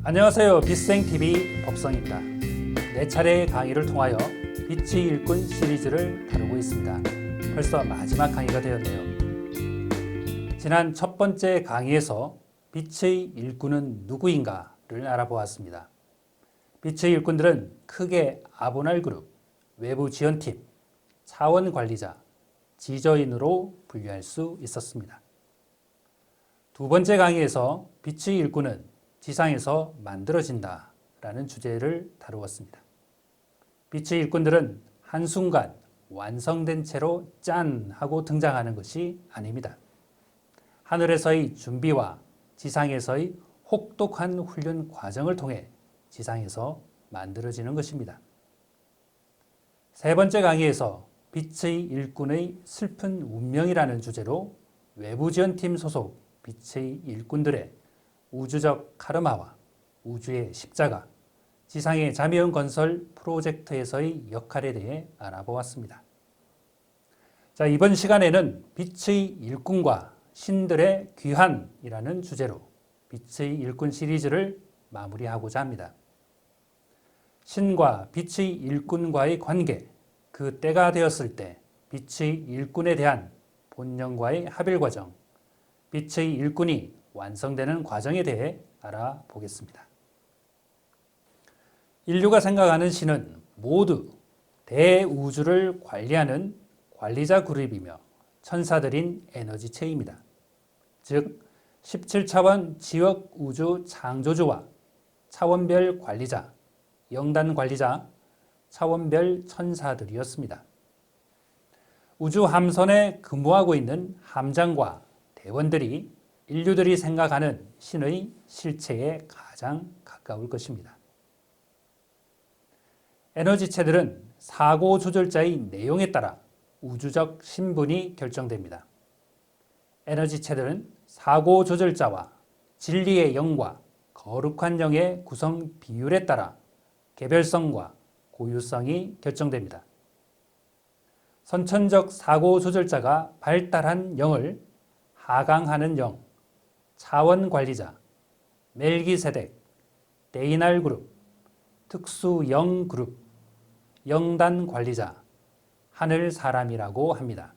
안녕하세요. 빗생TV 법성입니다. 4차례의 강의를 통하여 빛의 일꾼 시리즈를 다루고 있습니다. 벌써 마지막 강의가 되었네요. 지난 첫 번째 강의에서 빛의 일꾼은 누구인가를 알아보았습니다. 빛의 일꾼들은 크게 아보날 그룹, 외부 지원팀, 차원 관리자, 지저인으로 분류할 수 있었습니다. 두 번째 강의에서 빛의 일꾼은 지상에서 만들어진다 라는 주제를 다루었습니다. 빛의 일꾼들은 한순간 완성된 채로 짠 하고 등장하는 것이 아닙니다. 하늘에서의 준비와 지상에서의 혹독한 훈련 과정을 통해 지상에서 만들어지는 것입니다. 세 번째 강의에서 빛의 일꾼의 슬픈 운명이라는 주제로 외부지원팀 소속 빛의 일꾼들의 우주적 카르마와 우주의 십자가, 지상의 자미원 건설 프로젝트에서의 역할에 대해 알아보았습니다. 자, 이번 시간에는 빛의 일꾼과 신들의 귀환이라는 주제로 빛의 일꾼 시리즈를 마무리하고자 합니다. 신과 빛의 일꾼과의 관계, 그 때가 되었을 때 빛의 일꾼에 대한 본령과의 합일 과정, 빛의 일꾼이 완성되는 과정에 대해 알아보겠습니다. 인류가 생각하는 신은 모두 대우주를 관리하는 관리자 그룹이며 천사들인 에너지체입니다. 즉 17차원 지역 우주 창조주와 차원별 관리자, 영단 관리자, 차원별 천사들이었습니다. 우주 함선에 근무하고 있는 함장과 대원들이 인류들이 생각하는 신의 실체에 가장 가까울 것입니다. 에너지체들은 사고 조절자의 내용에 따라 우주적 신분이 결정됩니다. 에너지체들은 사고 조절자와 진리의 영과 거룩한 영의 구성 비율에 따라 개별성과 고유성이 결정됩니다. 선천적 사고 조절자가 발달한 영을 하강하는 영, 차원 관리자, 멜기세덱, 데이날 그룹, 특수 영 그룹, 영단 관리자, 하늘 사람이라고 합니다.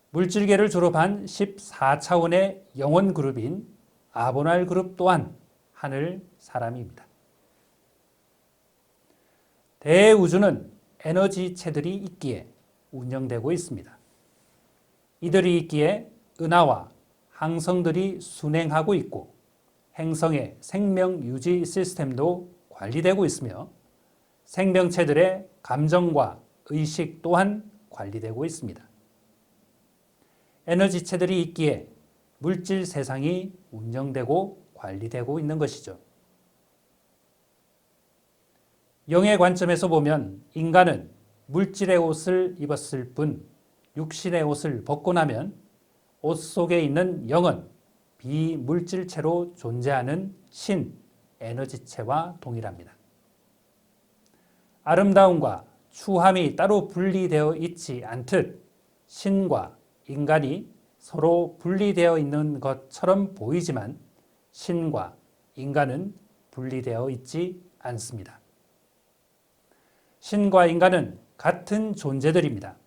물질계를 졸업한 14차원의 영원 그룹인 아보날 그룹 또한 하늘 사람입니다. 대우주는 에너지체들이 있기에 운영되고 있습니다. 이들이 있기에 은하와 항성들이 순행하고 있고 행성의 생명 유지 시스템도 관리되고 있으며 생명체들의 감정과 의식 또한 관리되고 있습니다. 에너지체들이 있기에 물질 세상이 운영되고 관리되고 있는 것이죠. 영의 관점에서 보면 인간은 물질의 옷을 입었을 뿐 육신의 옷을 벗고 나면 옷 속에 있는 영은 비물질체로 존재하는 신, 에너지체와 동일합니다. 아름다움과 추함이 따로 분리되어 있지 않듯 신과 인간이 서로 분리되어 있는 것처럼 보이지만 신과 인간은 분리되어 있지 않습니다. 신과 인간은 같은 존재들입니다.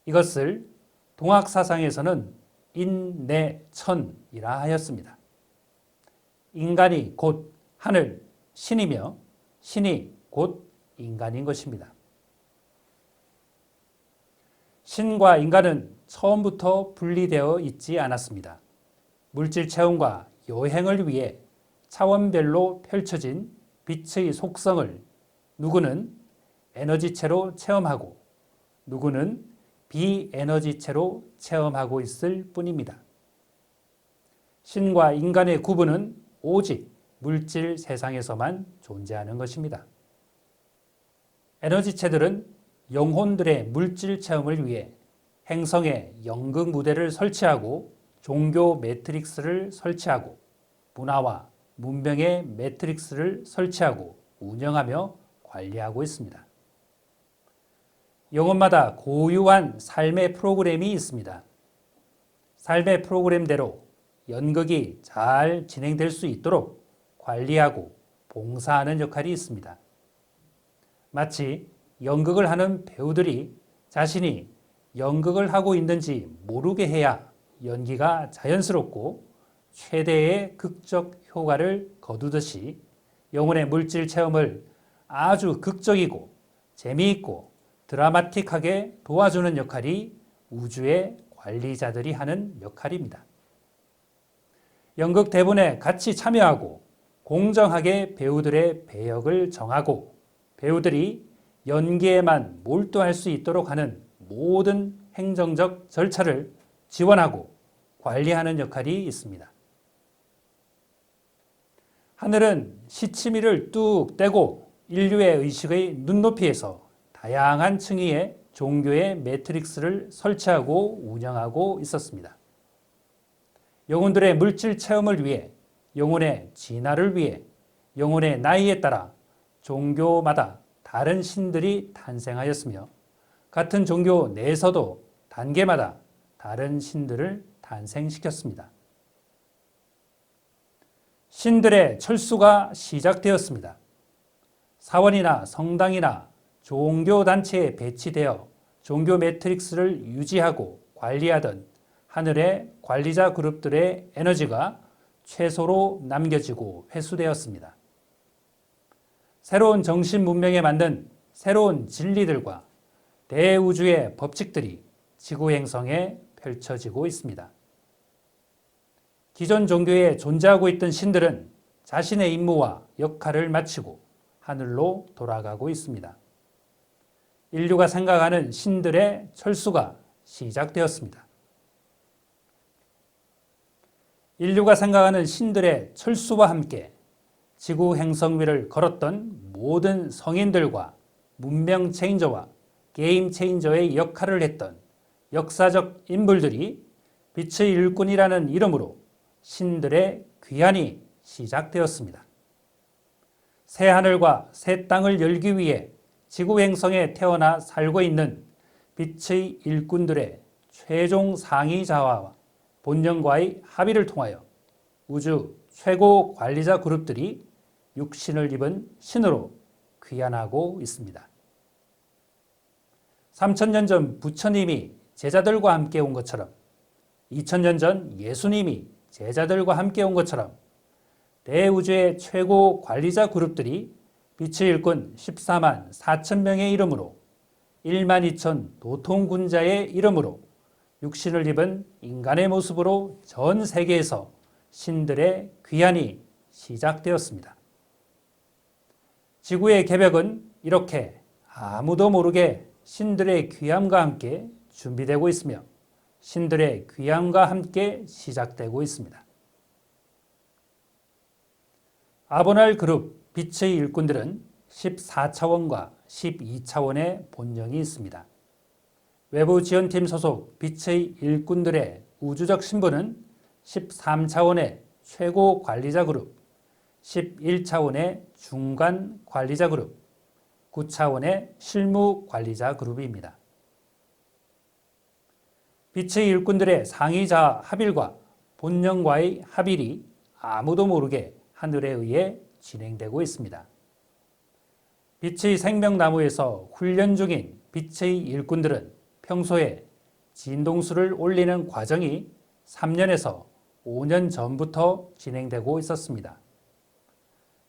이것을 동학사상에서는 인내천이라 하였습니다. 인간이 곧 하늘, 신이며 신이 곧 인간인 것입니다. 신과 인간은 처음부터 분리되어 있지 않았습니다. 물질 체험과 여행을 위해 차원별로 펼쳐진 빛의 속성을 누구는 에너지체로 체험하고 누구는 비에너지체로 체험하고 있을 뿐입니다. 신과 인간의 구분은 오직 물질 세상에서만 존재하는 것입니다. 에너지체들은 영혼들의 물질 체험을 위해 행성에 연극 무대를 설치하고 종교 매트릭스를 설치하고 문화와 문명의 매트릭스를 설치하고 운영하며 관리하고 있습니다. 영혼마다 고유한 삶의 프로그램이 있습니다. 삶의 프로그램대로 연극이 잘 진행될 수 있도록 관리하고 봉사하는 역할이 있습니다. 마치 연극을 하는 배우들이 자신이 연극을 하고 있는지 모르게 해야 연기가 자연스럽고 최대의 극적 효과를 거두듯이 영혼의 물질 체험을 아주 극적이고 재미있고 드라마틱하게 도와주는 역할이 우주의 관리자들이 하는 역할입니다. 연극 대본에 같이 참여하고 공정하게 배우들의 배역을 정하고 배우들이 연기에만 몰두할 수 있도록 하는 모든 행정적 절차를 지원하고 관리하는 역할이 있습니다. 하늘은 시치미를 뚝 떼고 인류의 의식의 눈높이에서 다양한 층위의 종교의 매트릭스를 설치하고 운영하고 있었습니다. 영혼들의 물질 체험을 위해, 영혼의 진화를 위해, 영혼의 나이에 따라 종교마다 다른 신들이 탄생하였으며 같은 종교 내에서도 단계마다 다른 신들을 탄생시켰습니다. 신들의 철수가 시작되었습니다. 사원이나 성당이나 종교단체에 배치되어 종교 매트릭스를 유지하고 관리하던 하늘의 관리자 그룹들의 에너지가 최소로 남겨지고 회수되었습니다. 새로운 정신 문명에 맞는 새로운 진리들과 대우주의 법칙들이 지구 행성에 펼쳐지고 있습니다. 기존 종교에 존재하고 있던 신들은 자신의 임무와 역할을 마치고 하늘로 돌아가고 있습니다. 인류가 생각하는 신들의 철수가 시작되었습니다. 인류가 생각하는 신들의 철수와 함께 지구 행성 위를 걸었던 모든 성인들과 문명 체인저와 게임 체인저의 역할을 했던 역사적 인물들이 빛의 일꾼이라는 이름으로 신들의 귀환이 시작되었습니다. 새 하늘과 새 땅을 열기 위해 지구 행성에 태어나 살고 있는 빛의 일꾼들의 최종 상위 자아와 본령과의 합의를 통하여 우주 최고 관리자 그룹들이 육신을 입은 신으로 귀환하고 있습니다. 3000년 전 부처님이 제자들과 함께 온 것처럼 2000년 전 예수님이 제자들과 함께 온 것처럼 대우주의 최고 관리자 그룹들이 빛의 일꾼 14만 4천 명의 이름으로 1만 2천 도통군자의 이름으로 육신을 입은 인간의 모습으로 전 세계에서 신들의 귀환이 시작되었습니다. 지구의 개벽은 이렇게 아무도 모르게 신들의 귀함과 함께 준비되고 있으며 신들의 귀함과 함께 시작되고 있습니다. 아보날 그룹 빛의 일꾼들은 14차원과 12차원의 본령이 있습니다. 외부 지원팀 소속 빛의 일꾼들의 우주적 신분은 13차원의 최고 관리자 그룹, 11차원의 중간 관리자 그룹, 9차원의 실무 관리자 그룹입니다. 빛의 일꾼들의 상위자 합일과 본령과의 합일이 아무도 모르게 하늘에 의해 진행되고 있습니다. 빛의 생명나무에서 훈련 중인 빛의 일꾼들은 평소에 진동수를 올리는 과정이 3년에서 5년 전부터 진행되고 있었습니다.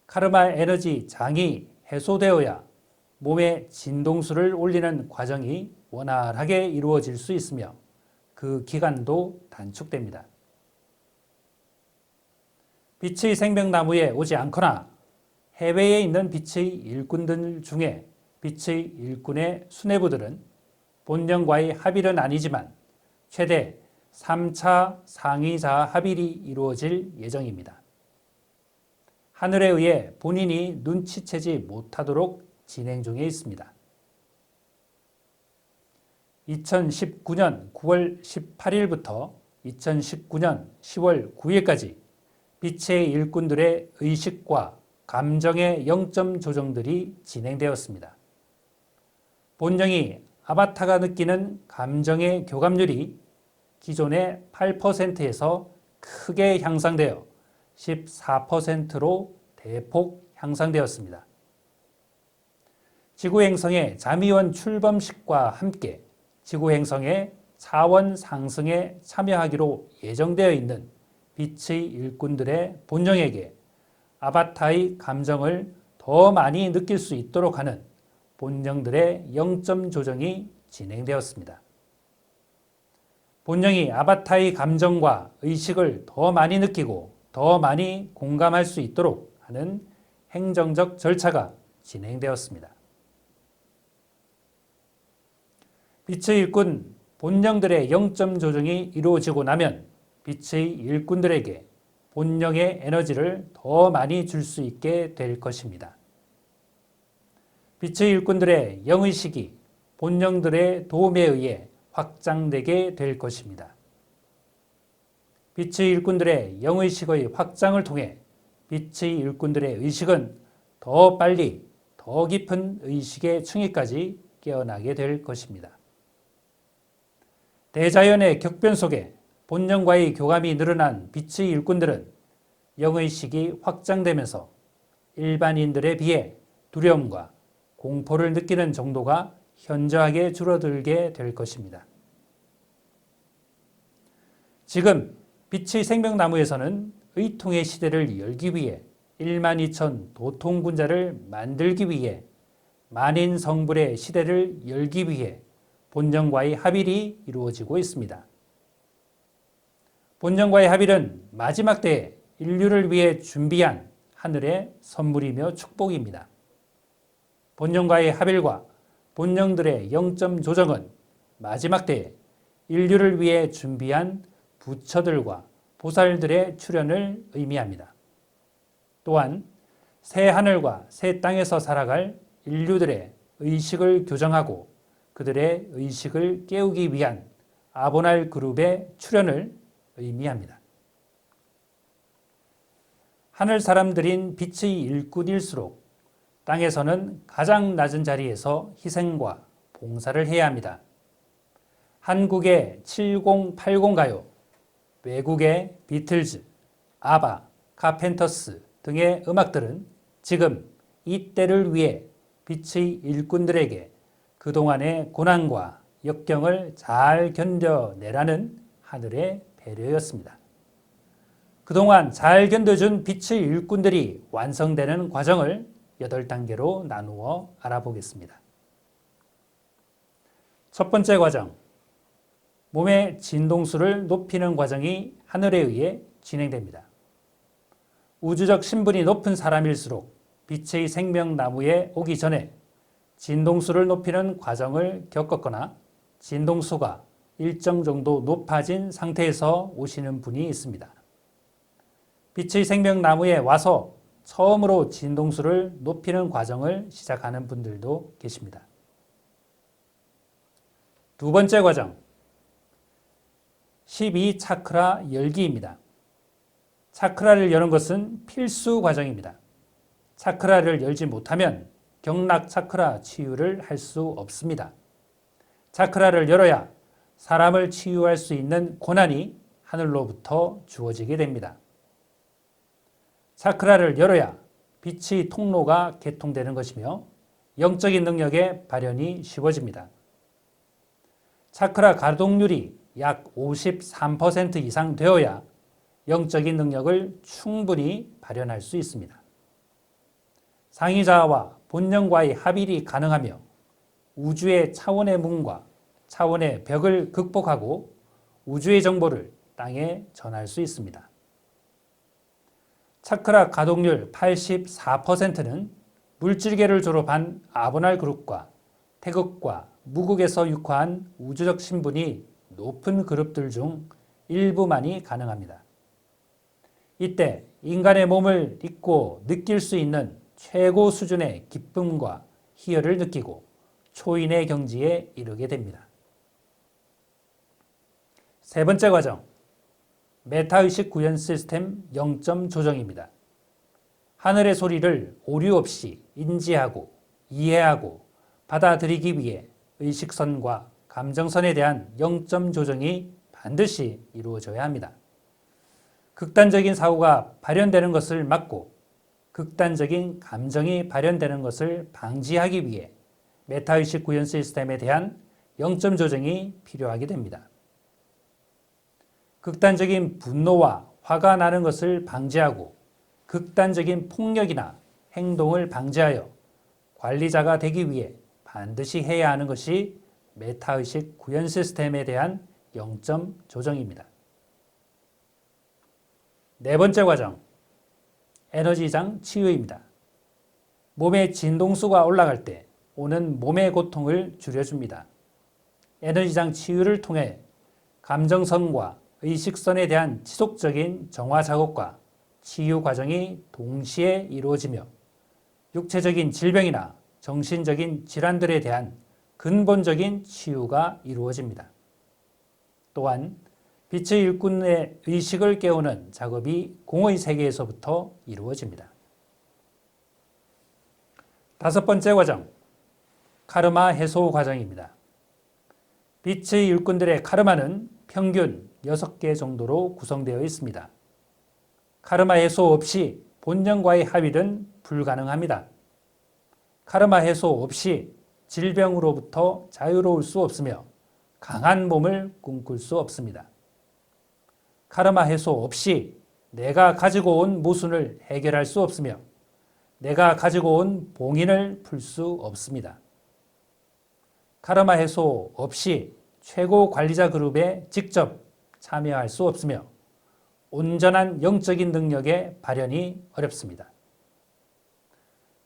카르마 에너지 장이 해소되어야 몸에 진동수를 올리는 과정이 원활하게 이루어질 수 있으며 그 기간도 단축됩니다. 빛의 생명나무에 오지 않거나 해외에 있는 빛의 일꾼들 중에 빛의 일꾼의 수뇌부들은 본령과의 합일은 아니지만 최대 3차 상위자 합일이 이루어질 예정입니다. 하늘에 의해 본인이 눈치채지 못하도록 진행 중에 있습니다. 2019년 9월 18일부터 2019년 10월 9일까지 빛의 일꾼들의 의식과 감정의 영점 조정들이 진행되었습니다. 본령이 아바타가 느끼는 감정의 교감률이 기존의 8%에서 크게 향상되어 14%로 대폭 향상되었습니다. 지구 행성의 잠입원 출범식과 함께 지구 행성의 차원 상승에 참여하기로 예정되어 있는 빛의 일꾼들의 본령에게 아바타의 감정을 더 많이 느낄 수 있도록 하는 본령들의 영점 조정이 진행되었습니다. 본령이 아바타의 감정과 의식을 더 많이 느끼고 더 많이 공감할 수 있도록 하는 행정적 절차가 진행되었습니다. 빛의 일꾼 본령들의 영점 조정이 이루어지고 나면 빛의 일꾼들에게 본령의 에너지를 더 많이 줄 수 있게 될 것입니다. 빛의 일꾼들의 영의식이 본령들의 도움에 의해 확장되게 될 것입니다. 빛의 일꾼들의 영의식의 확장을 통해 빛의 일꾼들의 의식은 더 빨리 더 깊은 의식의 층위까지 깨어나게 될 것입니다. 대자연의 격변 속에 본령과의 교감이 늘어난 빛의 일꾼들은 영의식이 확장되면서 일반인들에 비해 두려움과 공포를 느끼는 정도가 현저하게 줄어들게 될 것입니다. 지금 빛의 생명나무에서는 의통의 시대를 열기 위해 12,000 도통군자를 만들기 위해 만인 성불의 시대를 열기 위해 본령과의 합일이 이루어지고 있습니다. 본령과의 합일은 마지막 때에 인류를 위해 준비한 하늘의 선물이며 축복입니다. 본령과의 합일과 본령들의 영점 조정은 마지막 때에 인류를 위해 준비한 부처들과 보살들의 출현을 의미합니다. 또한 새 하늘과 새 땅에서 살아갈 인류들의 의식을 교정하고 그들의 의식을 깨우기 위한 아보날 그룹의 출현을 의미합니다. 하늘 사람들인 빛의 일꾼일수록 땅에서는 가장 낮은 자리에서 희생과 봉사를 해야 합니다. 한국의 7080 가요, 외국의 비틀즈, 아바, 카펜터스 등의 음악들은 지금 이 때를 위해 빛의 일꾼들에게 그동안의 고난과 역경을 잘 견뎌내라는 하늘의 배려였습니다. 그동안 잘 견뎌준 빛의 일꾼들이 완성되는 과정을 8단계로 나누어 알아보겠습니다. 첫 번째 과정, 몸의 진동수를 높이는 과정이 하늘에 의해 진행됩니다. 우주적 신분이 높은 사람일수록 빛의 생명나무에 오기 전에 진동수를 높이는 과정을 겪었거나 진동수가 일정 정도 높아진 상태에서 오시는 분이 있습니다. 빛의 생명나무에 와서 처음으로 진동수를 높이는 과정을 시작하는 분들도 계십니다. 두 번째 과정, 12차크라 열기입니다. 차크라를 여는 것은 필수 과정입니다. 차크라를 열지 못하면 경락 차크라 치유를 할 수 없습니다. 차크라를 열어야 사람을 치유할 수 있는 고난이 하늘로부터 주어지게 됩니다. 차크라를 열어야 빛의 통로가 개통되는 것이며 영적인 능력의 발현이 쉬워집니다. 차크라 가동률이 약 53% 이상 되어야 영적인 능력을 충분히 발현할 수 있습니다. 상의자와 본령과의 합일이 가능하며 우주의 차원의 문과 차원의 벽을 극복하고 우주의 정보를 땅에 전할 수 있습니다. 차크라 가동률 84%는 물질계를 졸업한 아보날 그룹과 태극과 무국에서 육화한 우주적 신분이 높은 그룹들 중 일부만이 가능합니다. 이때 인간의 몸을 잊고 느낄 수 있는 최고 수준의 기쁨과 희열을 느끼고 초인의 경지에 이르게 됩니다. 세 번째 과정, 메타의식 구현 시스템 0점 조정입니다. 하늘의 소리를 오류 없이 인지하고 이해하고 받아들이기 위해 의식선과 감정선에 대한 0점 조정이 반드시 이루어져야 합니다. 극단적인 사고가 발현되는 것을 막고 극단적인 감정이 발현되는 것을 방지하기 위해 메타의식 구현 시스템에 대한 영점 조정이 필요하게 됩니다. 극단적인 분노와 화가 나는 것을 방지하고 극단적인 폭력이나 행동을 방지하여 관리자가 되기 위해 반드시 해야 하는 것이 메타의식 구현 시스템에 대한 영점 조정입니다. 네 번째 과정, 에너지장 치유입니다. 몸의 진동수가 올라갈 때 오는 몸의 고통을 줄여줍니다. 에너지장 치유를 통해 감정선과 의식선에 대한 지속적인 정화 작업과 치유 과정이 동시에 이루어지며 육체적인 질병이나 정신적인 질환들에 대한 근본적인 치유가 이루어집니다. 또한 빛의 일꾼의 의식을 깨우는 작업이 공의 세계에서부터 이루어집니다. 다섯 번째 과정, 카르마 해소 과정입니다. 빛의 일꾼들의 카르마는 평균 6개 정도로 구성되어 있습니다. 카르마 해소 없이 본연과의 합일은 불가능합니다. 카르마 해소 없이 질병으로부터 자유로울 수 없으며 강한 몸을 꿈꿀 수 없습니다. 카르마 해소 없이 내가 가지고 온 모순을 해결할 수 없으며 내가 가지고 온 봉인을 풀 수 없습니다. 카르마 해소 없이 최고 관리자 그룹에 직접 참여할 수 없으며 온전한 영적인 능력의 발현이 어렵습니다.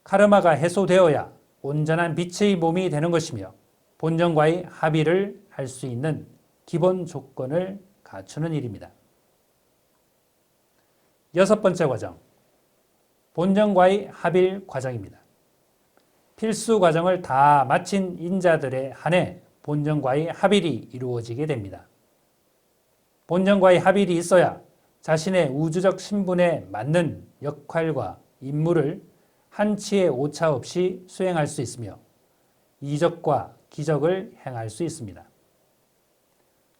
카르마가 해소되어야 온전한 빛의 몸이 되는 것이며 본연과의 합의를 할 수 있는 기본 조건을 갖추는 일입니다. 여섯 번째 과정, 본연과의 합일 과정입니다. 필수 과정을 다 마친 인자들에 한해 본연과의 합일이 이루어지게 됩니다. 본연과의 합일이 있어야 자신의 우주적 신분에 맞는 역할과 임무를 한치의 오차 없이 수행할 수 있으며 이적과 기적을 행할 수 있습니다.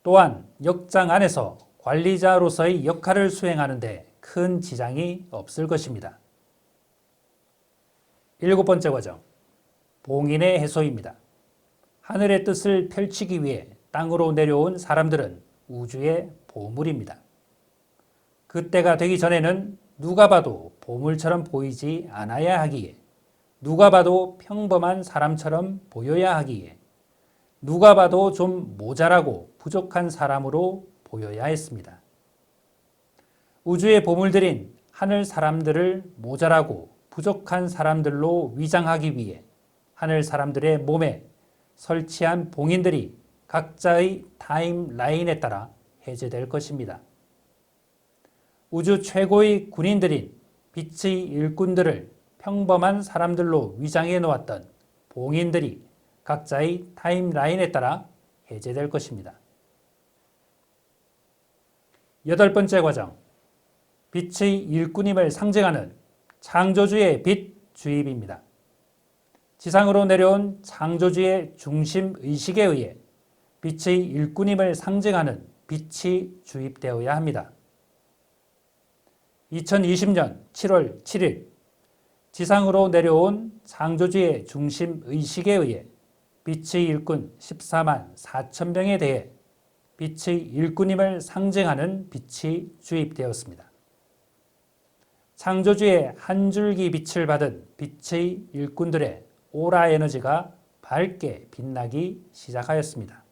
또한 역장 안에서 관리자로서의 역할을 수행하는 데 큰 지장이 없을 것입니다. 일곱 번째 과정, 봉인의 해소입니다. 하늘의 뜻을 펼치기 위해 땅으로 내려온 사람들은 우주의 보물입니다. 그때가 되기 전에는 누가 봐도 보물처럼 보이지 않아야 하기에, 누가 봐도 평범한 사람처럼 보여야 하기에, 누가 봐도 좀 모자라고 부족한 사람으로 보여야 했습니다. 우주의 보물들인 하늘 사람들을 모자라고 부족한 사람들로 위장하기 위해 하늘 사람들의 몸에 설치한 봉인들이 각자의 타임라인에 따라 해제될 것입니다. 우주 최고의 군인들인 빛의 일꾼들을 평범한 사람들로 위장해 놓았던 봉인들이 각자의 타임라인에 따라 해제될 것입니다. 여덟 번째 과정, 빛의 일꾼임을 상징하는 창조주의 빛 주입입니다. 지상으로 내려온 창조주의 중심 의식에 의해 빛의 일꾼임을 상징하는 빛이 주입되어야 합니다. 2020년 7월 7일 지상으로 내려온 창조주의 중심 의식에 의해 빛의 일꾼 14만 4천 명에 대해 빛의 일꾼임을 상징하는 빛이 주입되었습니다. 창조주의 한 줄기 빛을 받은 빛의 일꾼들의 오라 에너지가 밝게 빛나기 시작하였습니다.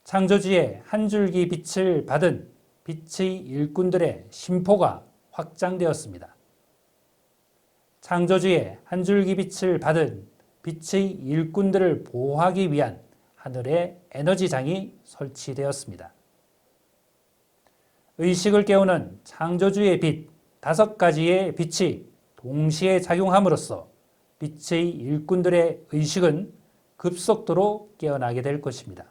창조주의 한 줄기 빛을 받은 빛의 일꾼들의 심포가 확장되었습니다. 창조주의 한 줄기 빛을 받은 빛의 일꾼들을 보호하기 위한 하늘의 에너지장이 설치되었습니다. 의식을 깨우는 창조주의 빛 5가지의 빛이 동시에 작용함으로써 빛의 일꾼들의 의식은 급속도로 깨어나게 될 것입니다.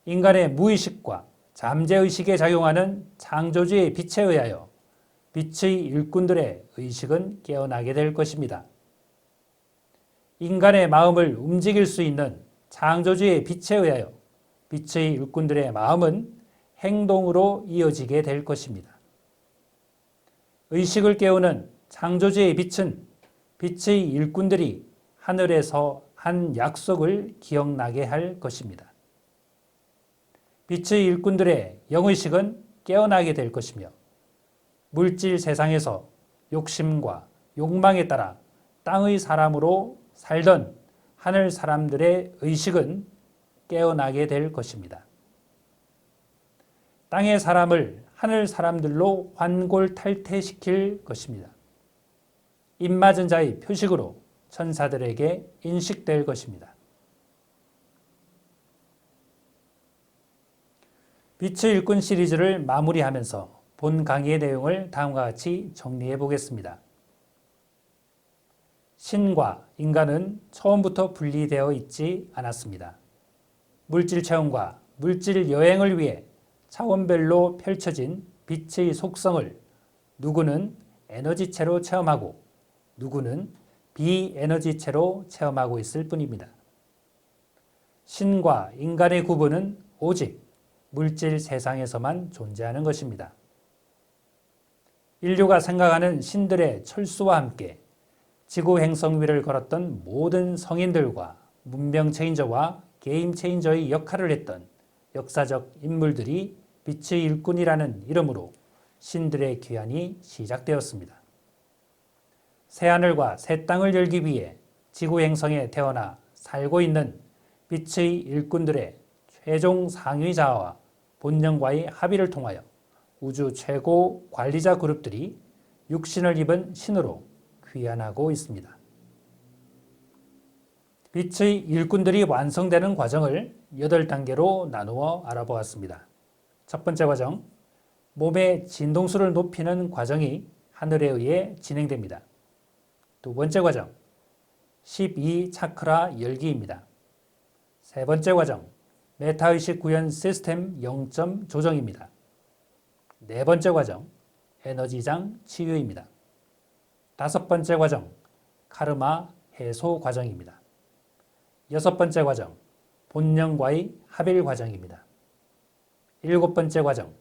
인간의 무의식과 잠재의식에 작용하는 창조주의 빛에 의하여 빛의 일꾼들의 의식은 깨어나게 될 것입니다. 인간의 마음을 움직일 수 있는 창조주의 빛에 의하여 빛의 일꾼들의 마음은 행동으로 이어지게 될 것입니다. 의식을 깨우는 창조주의 빛은 빛의 일꾼들이 하늘에서 한 약속을 기억나게 할 것입니다. 빛의 일꾼들의 영의식은 깨어나게 될 것이며 물질 세상에서 욕심과 욕망에 따라 땅의 사람으로 살던 하늘 사람들의 의식은 깨어나게 될 것입니다. 땅의 사람을 하늘 사람들로 환골탈태시킬 것입니다. 입맞은 자의 표식으로 천사들에게 인식될 것입니다. 빛의 일꾼 시리즈를 마무리하면서 본 강의의 내용을 다음과 같이 정리해 보겠습니다. 신과 인간은 처음부터 분리되어 있지 않았습니다. 물질 체험과 물질 여행을 위해 차원별로 펼쳐진 빛의 속성을 누구는 에너지체로 체험하고 누구는 비에너지체로 체험하고 있을 뿐입니다. 신과 인간의 구분은 오직 물질 세상에서만 존재하는 것입니다. 인류가 생각하는 신들의 철수와 함께 지구 행성 위를 걸었던 모든 성인들과 문명 체인저와 게임 체인저의 역할을 했던 역사적 인물들이 빛의 일꾼이라는 이름으로 신들의 귀환이 시작되었습니다. 새하늘과 새 땅을 열기 위해 지구 행성에 태어나 살고 있는 빛의 일꾼들의 최종 상위자와 본령과의 합의를 통하여 우주 최고 관리자 그룹들이 육신을 입은 신으로 귀환하고 있습니다. 빛의 일꾼들이 완성되는 과정을 8단계로 나누어 알아보았습니다. 첫 번째 과정, 몸의 진동수를 높이는 과정이 하늘에 의해 진행됩니다. 두 번째 과정, 12차크라 열기입니다. 세 번째 과정, 메타의식 구현 시스템 0점 조정입니다. 네 번째 과정, 에너지장 치유입니다. 다섯 번째 과정, 카르마 해소 과정입니다. 여섯 번째 과정, 본령과의 합일 과정입니다. 일곱 번째 과정,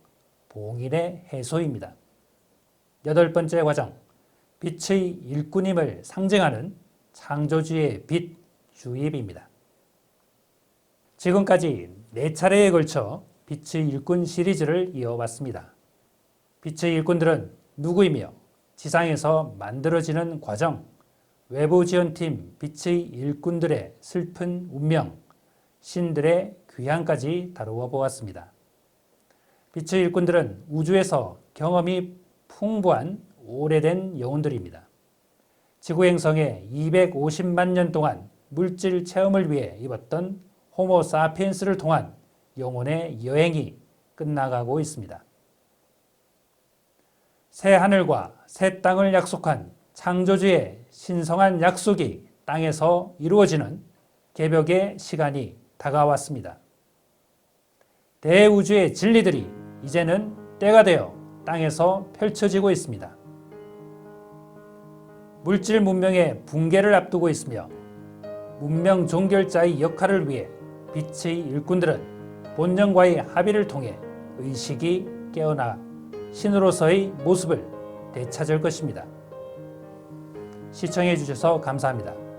봉인의 해소입니다. 여덟 번째 과정, 빛의 일꾼임을 상징하는 창조주의 빛 주입입니다. 지금까지 4차례에 걸쳐 빛의 일꾼 시리즈를 이어왔습니다. 빛의 일꾼들은 누구이며 지상에서 만들어지는 과정, 외부 지원팀 빛의 일꾼들의 슬픈 운명, 신들의 귀환까지 다루어 보았습니다. 빛의 일꾼들은 우주에서 경험이 풍부한 오래된 영혼들입니다. 지구 행성에 250만 년 동안 물질 체험을 위해 입었던 호모 사피엔스를 통한 영혼의 여행이 끝나가고 있습니다. 새 하늘과 새 땅을 약속한 창조주의 신성한 약속이 땅에서 이루어지는 개벽의 시간이 다가왔습니다. 대우주의 진리들이 이제는 때가 되어 땅에서 펼쳐지고 있습니다. 물질 문명의 붕괴를 앞두고 있으며 문명 종결자의 역할을 위해 빛의 일꾼들은 본령과의 합의를 통해 의식이 깨어나 신으로서의 모습을 되찾을 것입니다. 시청해 주셔서 감사합니다.